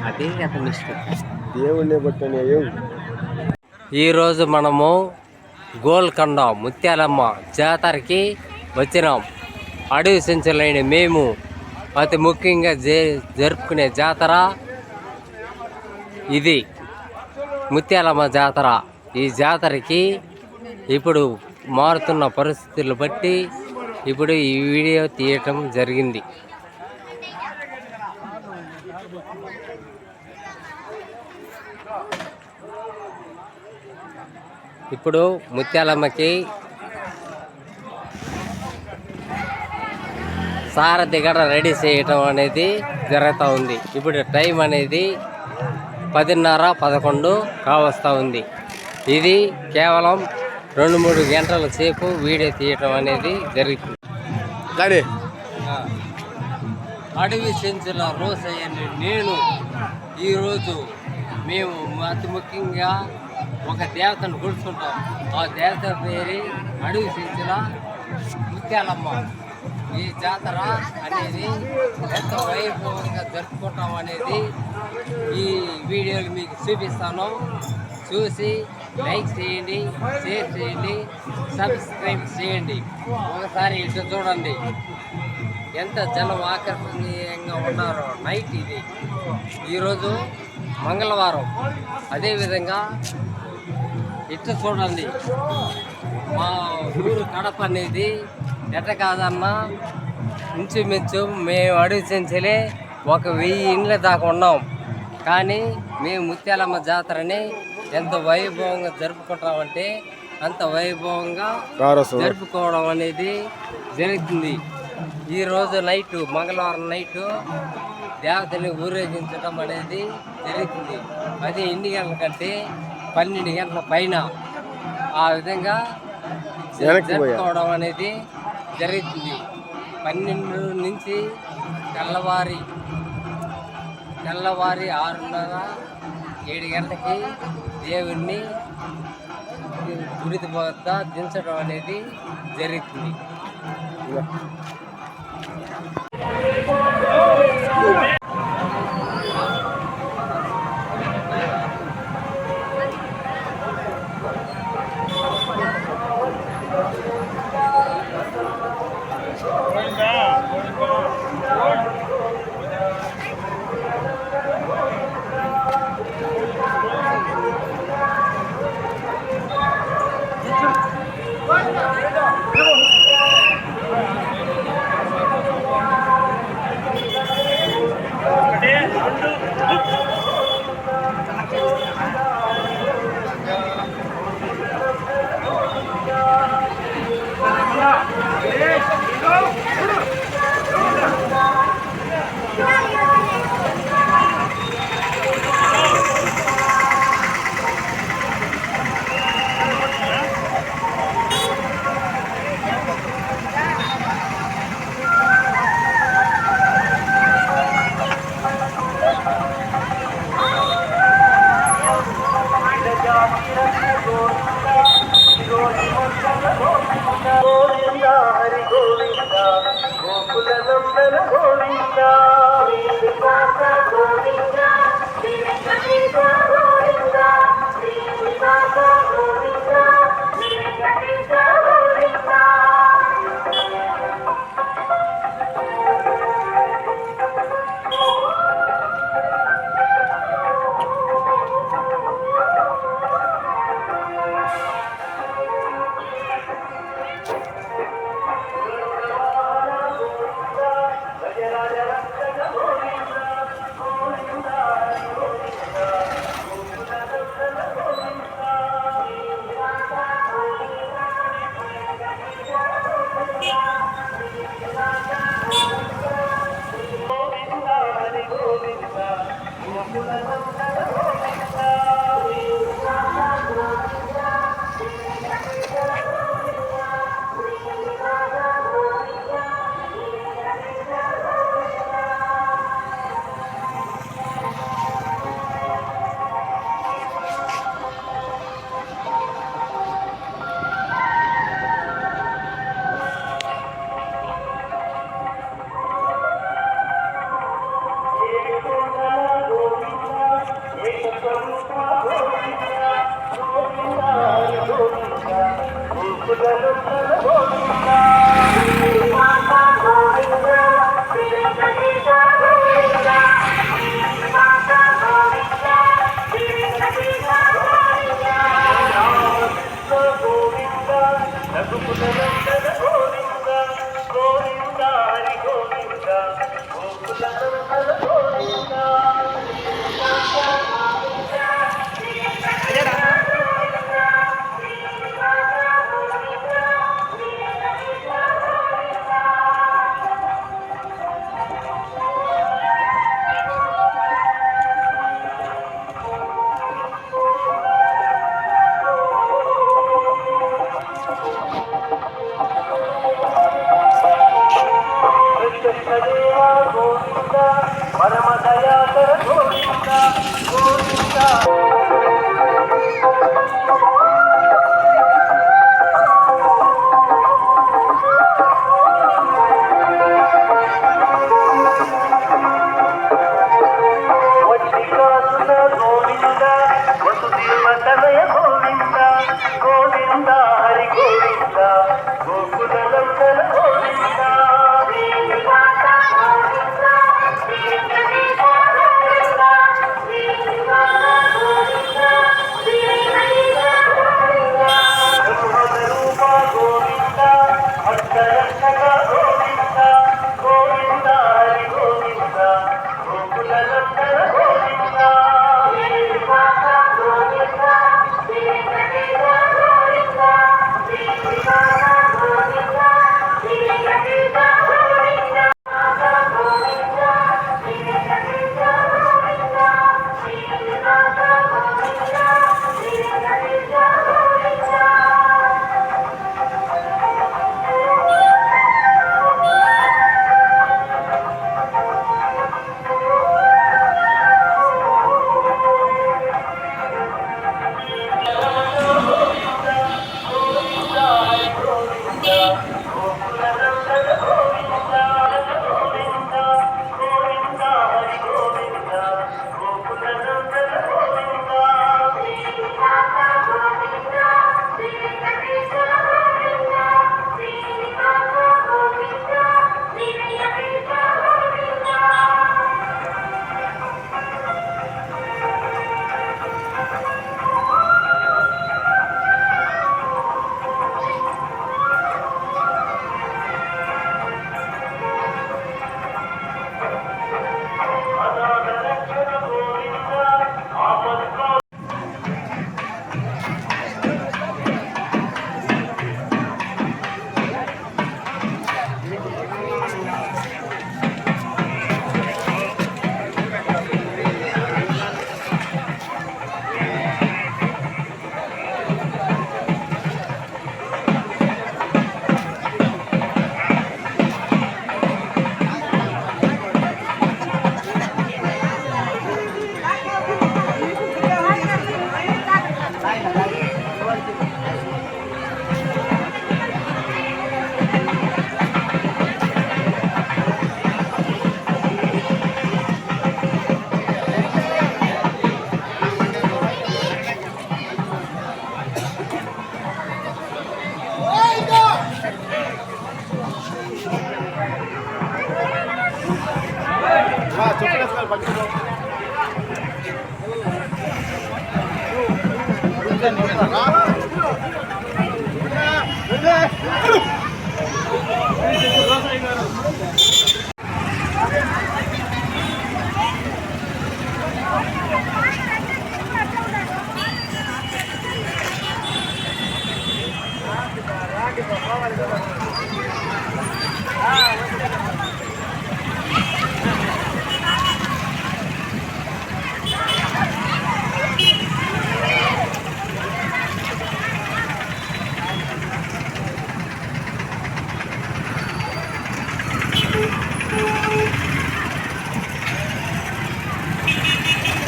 అది అతని ఇష్టం. దేవుణ్ణి బట్టి ఈరోజు మనము గోల్కొండ ముత్యాలమ్మ జాతరకి వచ్చినాం. అడవి సంచులైన మేము అతి ముఖ్యంగా జరుపుకునే జాతర ఇది ముత్యాలమ్మ జాతర. ఈ జాతరకి ఇప్పుడు మారుతున్న పరిస్థితులు బట్టి ఇప్పుడు ఈ వీడియో తీయటం జరిగింది. ఇప్పుడు ముత్యాలమ్మకి సారథి గడ రెడీ చేయటం అనేది జరుగుతూ ఉంది. ఇప్పుడు టైం అనేది 10:30-11 కావస్తూ ఉంది. ఇది కేవలం 2-3 గంటల సేపు వీడియో తీయటం అనేది జరుగుతుంది. అడవి చెంచుల రోసయ్యని నేను ఈరోజు మేము అతి ముఖ్యంగా ఒక దేవతను కొలుసుకుంటాం. ఆ దేవత పేరు అడవి చెంచుల ముత్యాలమ్మ. ఈ జాతర అనేది ఎంత వైభవంగా జరుపుకుంటాం అనేది ఈ వీడియోలు మీకు చూపిస్తాను. చూసి లైక్ చేయండి, షేర్ చేయండి, సబ్స్క్రైబ్ చేయండి. ఒకసారి ఇటు చూడండి ఎంత జనం ఆకర్షణీయంగా ఉన్నారో. నైట్ ఇది ఈరోజు మంగళవారం. అదేవిధంగా ఇటు చూడండి మా ఊరు కడప అనేది ఎట్ట కాదన్నా ఇంచుమించు మేము అడవి చెంచలే 1000 ఇండ్ల దాకా ఉన్నాం. కానీ మేము ముత్యాలమ్మ జాతరని ఎంత వైభవంగా జరుపుకుంటామంటే అంత వైభవంగా జరుపుకోవడం అనేది జరుగుతుంది. ఈరోజు నైటు మంగళవారం నైటు దేవతని ఊరేగించడం అనేది జరుగుతుంది. అది ఎన్ని గంటల కంటే 12 గంటల పైన ఆ విధంగా జరుపుకోవడం అనేది జరుగుతుంది. 12 నుంచి తెల్లవారి 6:30-7 గంటలకి దేవుణ్ణి గుడి వద్ద దించడం అనేది జరుగుతుంది.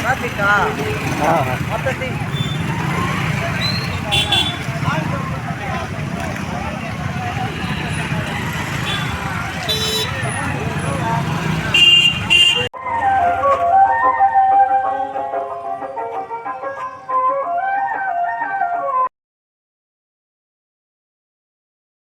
Traffic ka. Apa sih?